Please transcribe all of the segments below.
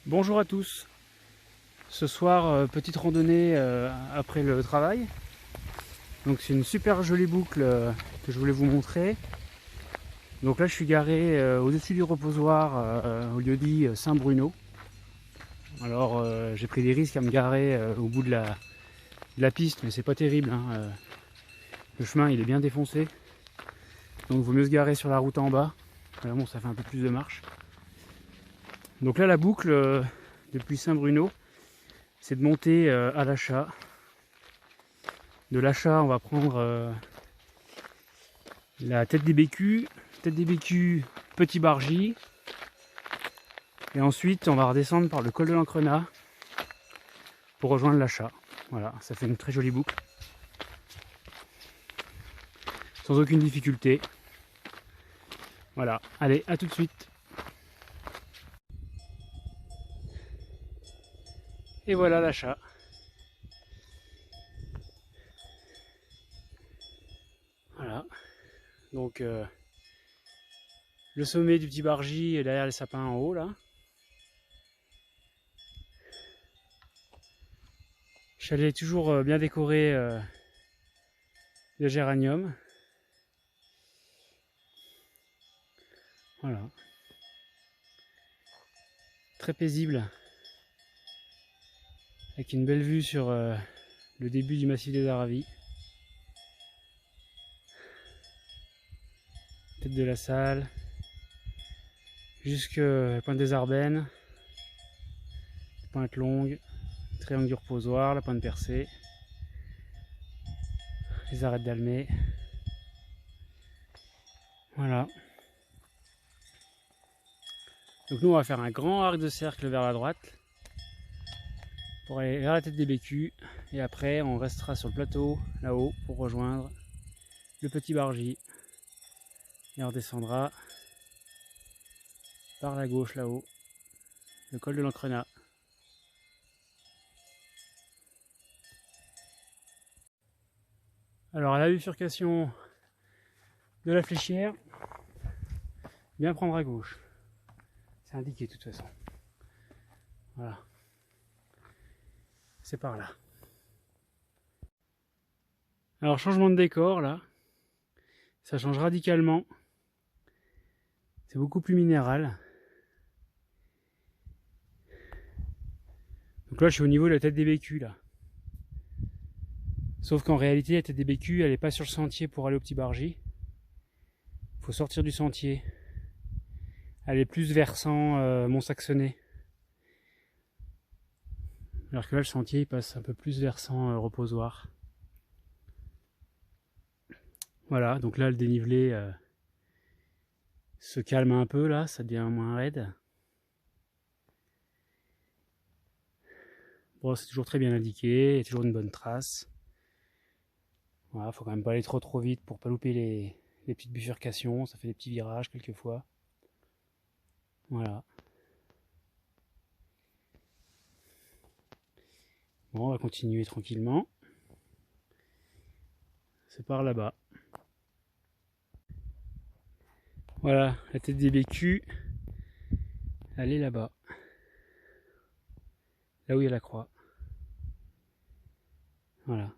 Bonjour à tous. Ce soir, petite randonnée après le travail. Donc c'est une super jolie boucle que je voulais vous montrer. Donc là je suis garé au-dessus du reposoir au lieu-dit Saint-Bruno. Alors j'ai pris des risques à me garer au bout de la piste, mais c'est pas terrible, hein. Le chemin il est bien défoncé. Donc il vaut mieux se garer sur la route en bas. Là, bon, ça fait un peu plus de marche. Donc là la boucle depuis Saint-Bruno, c'est de monter à l'achat. De l'achat, on va prendre la tête des bécus, Petit Bargy. Et ensuite, on va redescendre par le col de l'Encrenat pour rejoindre l'achat. Voilà, ça fait une très jolie boucle. Sans aucune difficulté. Voilà, allez, à tout de suite. Et voilà l'achat. Voilà. Donc, le sommet du Petit Bargy est derrière les sapins en haut, là. Chalet toujours bien décoré de géranium. Voilà. Très paisible. Avec une belle vue sur le début du massif des Aravis. Tête de la Salle. Jusque Pointe des Arbennes. Pointe Longue. Triangle du Reposoir, la Pointe Percée. Les arêtes d'Almay. Voilà. Donc nous on va faire un grand arc de cercle vers la droite pour aller vers la tête des bécus et après on restera sur le plateau là-haut pour rejoindre le Petit Bargy et on redescendra par la gauche là-haut le col de l'Encrenat. Alors à la bifurcation de la fléchière, bien prendre à gauche. C'est indiqué de toute façon. Voilà. C'est par là. Alors changement de décor là. Ça change radicalement. C'est beaucoup plus minéral. Donc là je suis au niveau de la tête des bécus là. Sauf qu'en réalité la tête des bécus elle n'est pas sur le sentier pour aller au Petit Bargy. Il faut sortir du sentier. Elle est plus versant Mont-Saxonnet. Alors que là le sentier il passe un peu plus versant Reposoir. Voilà, donc là le dénivelé se calme un peu là, ça devient moins raide. Bon, c'est toujours très bien indiqué, il y a toujours une bonne trace. Voilà, faut quand même pas aller trop vite pour pas louper les petites bifurcations, ça fait des petits virages quelquefois. Voilà. Bon, on va continuer tranquillement. C'est par là-bas. Voilà, la tête des bécus, elle est là-bas. Là où il y a la croix. Voilà.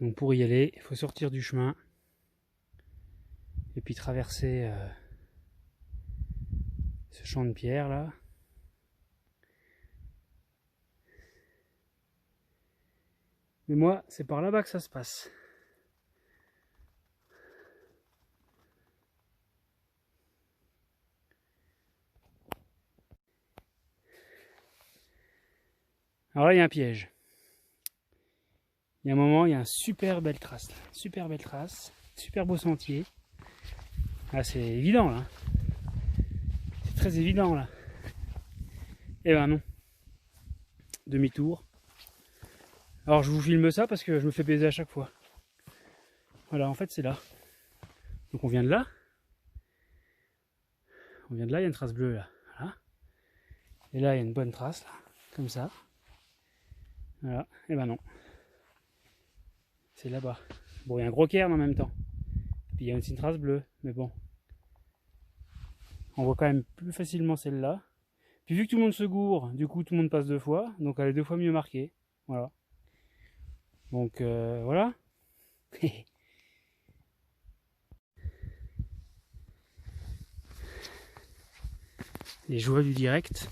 Donc pour y aller, il faut sortir du chemin et puis traverser ce champ de pierre là. Mais moi, c'est par là-bas que ça se passe. Alors là, il y a un piège. Il y a un moment, il y a une super belle trace. Là. Super belle trace. Super beau sentier. Ah, c'est évident là. C'est très évident là. Eh ben non. Demi-tour. Alors je vous filme ça parce que je me fais baiser à chaque fois. Voilà, en fait c'est là. Donc on vient de là. On vient de là, il y a une trace bleue là. Voilà. Et là, il y a une bonne trace là. Comme ça. Voilà. Et ben non. C'est là-bas. Bon, il y a un gros cairn en même temps. Et puis Puis il y a aussi une trace bleue, mais bon. On voit quand même plus facilement celle-là. Puis vu que tout le monde se gourre, du coup tout le monde passe 2 fois, donc elle est 2 fois mieux marquée. Voilà. Donc voilà. Les joies du direct.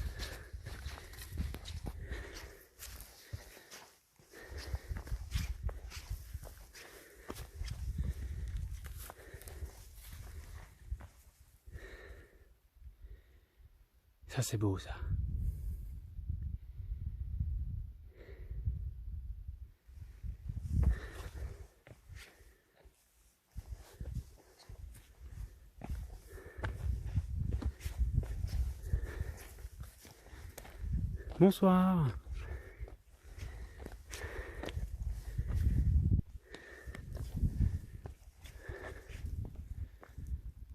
Ça c'est beau ça. Bonsoir.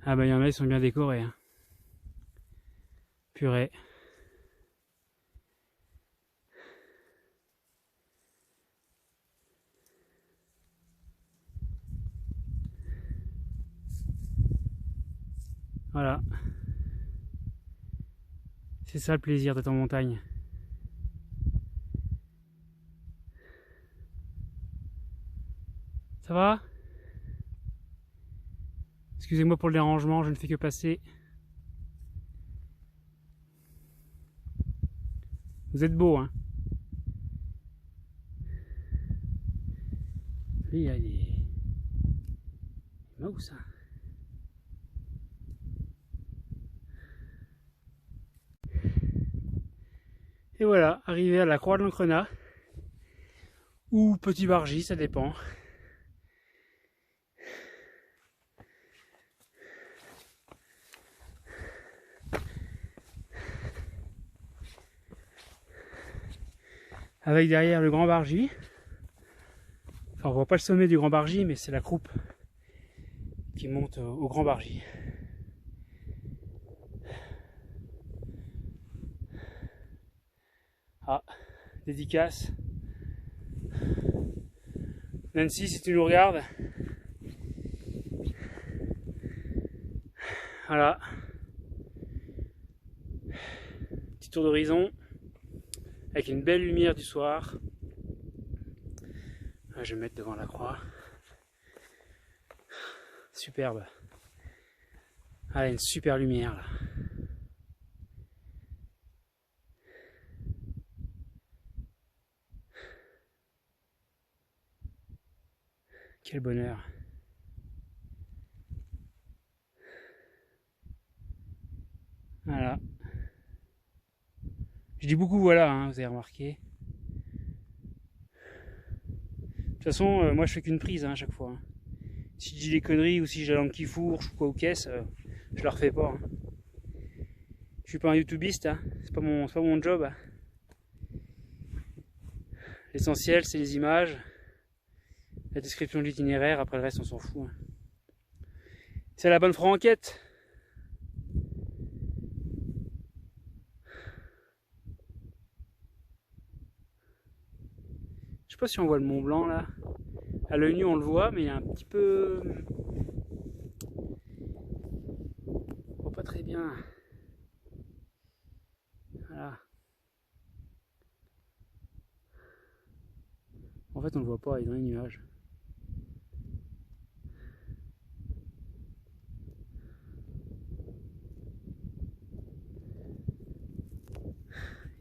Ah bah il y en a, ils sont bien décorés. Hein. Purée. Voilà. C'est ça le plaisir d'être en montagne. Ça va? Excusez-moi pour le dérangement, je ne fais que passer. Vous êtes beau, hein? Lui, il a des mousses, hein. Et voilà, arrivé à la Croix de l'Ancrenat, ou Petit Bargy, ça dépend. Avec derrière le Grand Bargy. Enfin, on voit pas le sommet du Grand Bargy, mais c'est la croupe qui monte au Grand Bargy. Ah, dédicace. Nancy, si tu nous regardes. Voilà. Petit tour d'horizon. Avec une belle lumière du soir. Je vais me mettre devant la croix. Superbe. Ah, une super lumière là. Quel bonheur. Voilà. Je dis beaucoup voilà, hein, vous avez remarqué. De toute façon, moi je fais qu'une prise hein, à chaque fois. Hein. Si je dis des conneries ou si j'ai la langue qui fourche ou quoi aux caisses, je la refais pas. Hein. Je suis pas un youtubiste, hein. C'est pas mon job. Hein. L'essentiel c'est les images, la description de l'itinéraire, après le reste on s'en fout. Hein. C'est la bonne franquette. Je sais pas si on voit le Mont Blanc là. À l'œil nu on le voit, mais il y a un petit peu... On voit pas très bien. Voilà. En fait on le voit pas, il est dans les nuages.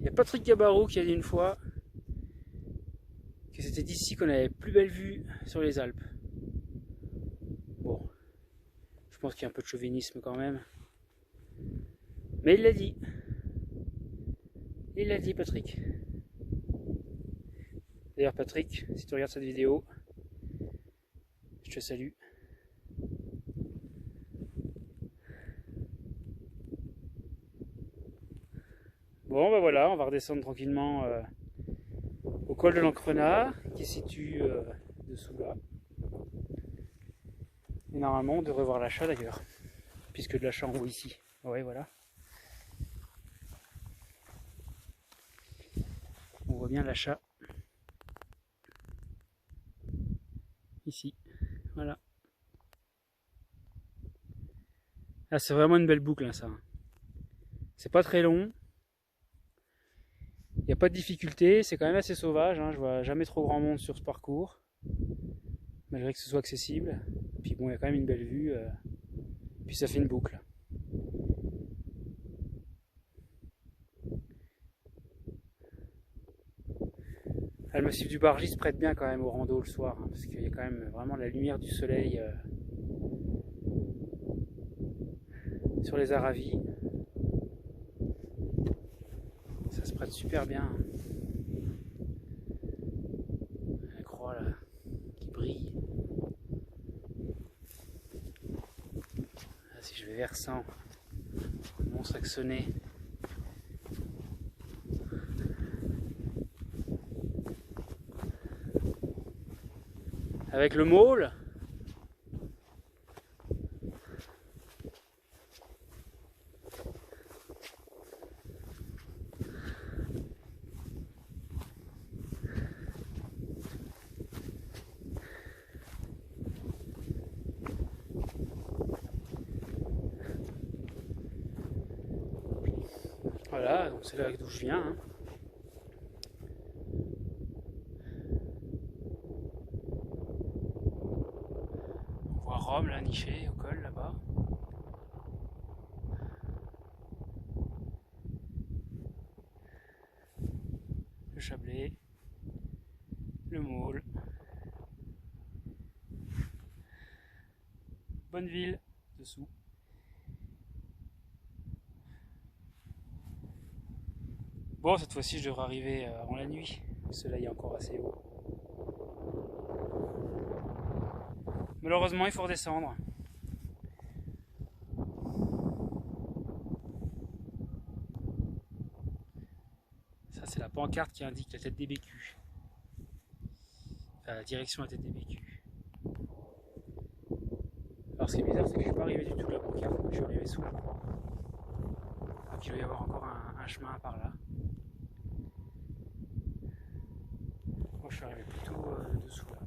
Il y a Patrick Gabarou qui a dit une fois que c'était d'ici qu'on avait la plus belle vue sur les Alpes. Bon, je pense qu'il y a un peu de chauvinisme quand même. Mais il l'a dit. Il l'a dit, Patrick. D'ailleurs, Patrick, si tu regardes cette vidéo, je te salue. Bon, ben voilà, on va redescendre tranquillement au col de l'Ancrenat, qui se situe dessous là. Et normalement, on devrait voir l'achat d'ailleurs, puisque de l'achat en haut ici. Ouais, voilà. On voit bien l'achat ici. Voilà. Là, c'est vraiment une belle boucle, hein, ça. C'est pas très long. Il n'y a pas de difficulté. C'est quand même assez sauvage. Hein. Je vois jamais trop grand monde sur ce parcours. Malgré que ce soit accessible. Puis bon, il y a quand même une belle vue. Puis ça fait une boucle. Le massif du Bargy se prête bien quand même au rando le soir. Hein, parce qu'il y a quand même vraiment la lumière du soleil sur les Aravis. Ça se prête super bien. La croix là, qui brille. Là, si je vais vers 100, Mont-Saxonnet. Avec le môle. Voilà, donc c'est là d'où je viens. Hein. On voit Rome là, niché au col là-bas. Le Chablais, le môle. Bonneville dessous. Bon, cette fois-ci, je devrais arriver avant la nuit. Le soleil est encore assez haut. Malheureusement, il faut redescendre. Ça, c'est la pancarte qui indique la tête des bécus. Enfin, la direction de la tête des bécus. Alors, ce qui est bizarre, c'est que je ne suis pas arrivé du tout de la pancarte. Je suis arrivé sous. Donc, il doit y avoir encore un chemin par là. Moi, je suis arrivé plutôt dessous là.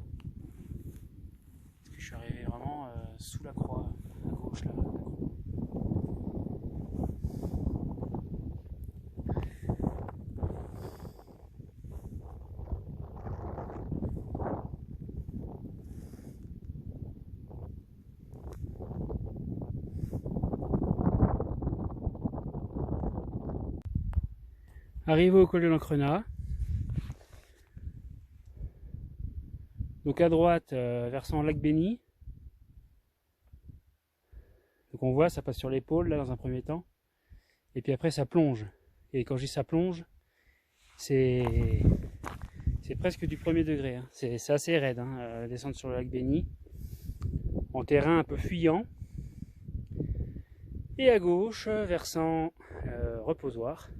Parce que je suis arrivé vraiment sous la croix, à gauche là. Arrivé au col de l'Encrenat. Donc à droite, versant lac Béni. Donc on voit, ça passe sur l'épaule là dans un premier temps. Et puis après ça plonge. Et quand je dis ça plonge, c'est presque du premier degré. Hein. C'est assez raide, hein, descendre sur le lac Béni. En terrain un peu fuyant. Et à gauche, versant reposoir.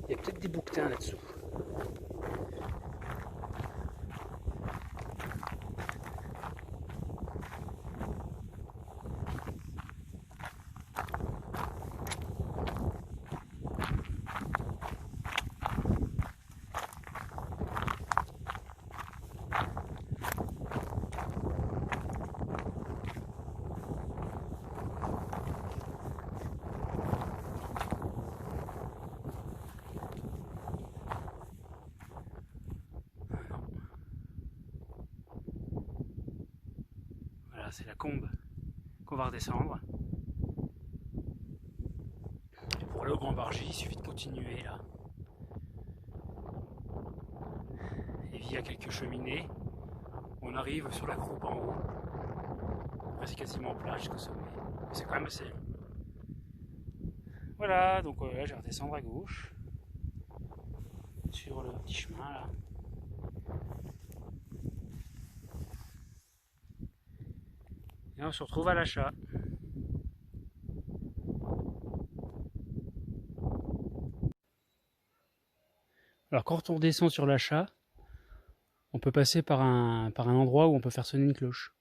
Il y a peut-être des bouquetins là-dessous. Voilà, c'est la combe qu'on va redescendre. Et pour aller au Grand Bargy, il suffit de continuer là. Et via quelques cheminées, on arrive sur la croupe en haut. Après c'est quasiment plat jusqu'au sommet. Mais c'est quand même assez long. Voilà, donc là je vais redescendre à gauche. Sur le petit chemin là. Et on se retrouve à l'achat. Alors quand on descend sur l'achat, on peut passer par un endroit où on peut faire sonner une cloche.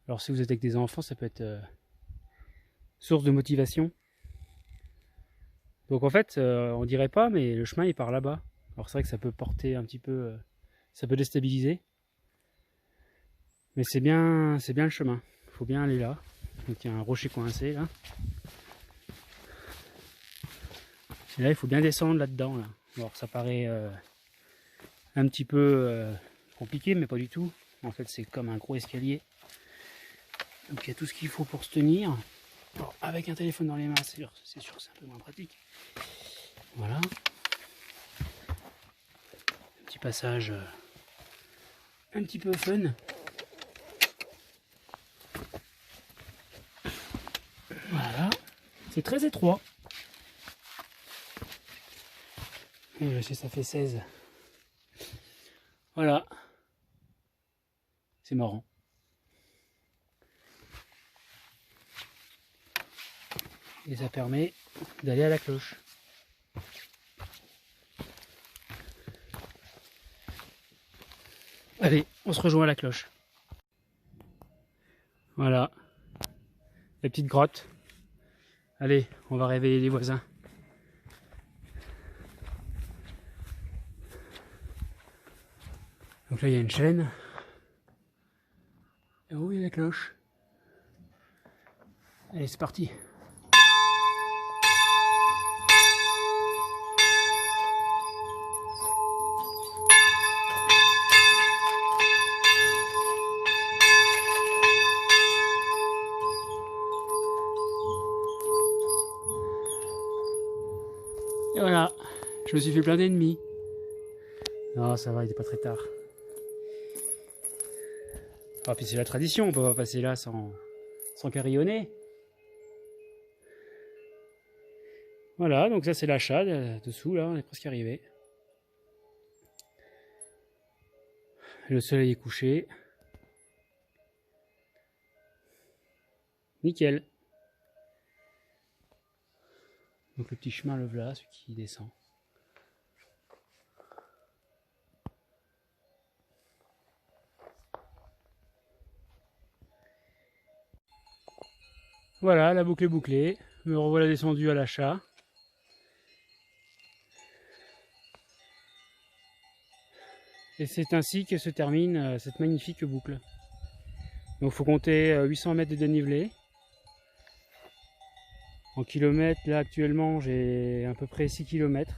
Alors si vous êtes avec des enfants, ça peut être source de motivation. Donc en fait, on dirait pas, mais le chemin il part là-bas. Alors c'est vrai que ça peut porter un petit peu, ça peut déstabiliser. Mais c'est bien le chemin. Il faut bien aller là. Donc il y a un rocher coincé là. Et là il faut bien descendre là-dedans. Là. Alors ça paraît un petit peu compliqué, mais pas du tout. En fait c'est comme un gros escalier. Donc il y a tout ce qu'il faut pour se tenir. Alors, avec un téléphone dans les mains, c'est sûr que c'est un peu moins pratique. Voilà. Un petit passage un petit peu fun. Voilà. C'est très étroit. Et je sais, ça fait 16. Voilà. C'est marrant. Et ça permet d'aller à la cloche. Allez, on se rejoint à la cloche. Voilà. La petite grotte. Allez, on va réveiller les voisins. Donc là, il y a une chaîne. Et où est la cloche? Allez, c'est parti. Et voilà, je me suis fait plein d'ennemis. Non, ça va, il n'est pas très tard. Ah, puis c'est la tradition, on peut pas passer là sans carillonner. Voilà, donc ça c'est l'achat dessous, là, on est presque arrivé. Le soleil est couché. Nickel. Donc le petit chemin le voilà, celui qui descend. Voilà, la boucle est bouclée. Me revoilà descendu à l'achat. Et c'est ainsi que se termine cette magnifique boucle. Donc il faut compter 800 mètres de dénivelé. En kilomètres, là actuellement j'ai à peu près 6 km.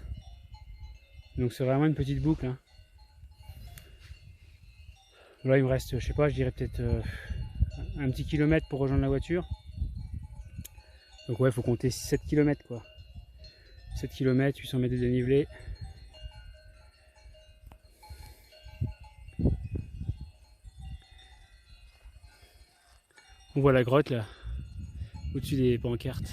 Donc c'est vraiment une petite boucle. Hein. Là il me reste, je sais pas, je dirais peut-être un petit kilomètre pour rejoindre la voiture. Donc ouais, il faut compter 7 km quoi. 7 km, 800 mètres de dénivelé. On voit la grotte là, au-dessus des pancartes.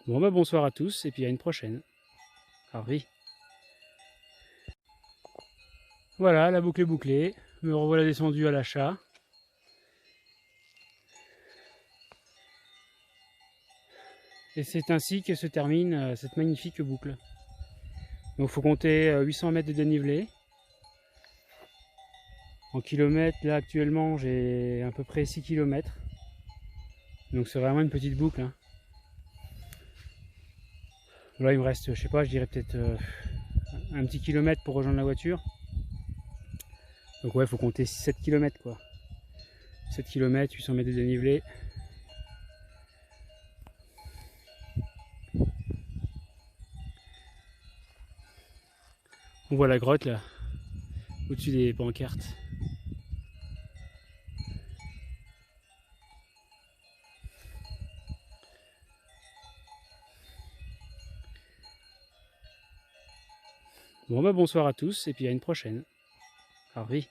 Bon bah bonsoir à tous et puis à une prochaine. Au revoir. Voilà, la boucle est bouclée. Me revoilà descendu à l'achat. Et c'est ainsi que se termine cette magnifique boucle. Donc il faut compter 800 mètres de dénivelé. En kilomètres, là actuellement j'ai à peu près 6 km. Donc c'est vraiment une petite boucle. Hein. Là il me reste, je sais pas, je dirais peut-être un petit kilomètre pour rejoindre la voiture. Donc ouais, il faut compter 7 km quoi. 7 km, 800 mètres de dénivelé. On voit la grotte là, au-dessus des pancartes. Bon bah bonsoir à tous et puis à une prochaine. Au revoir.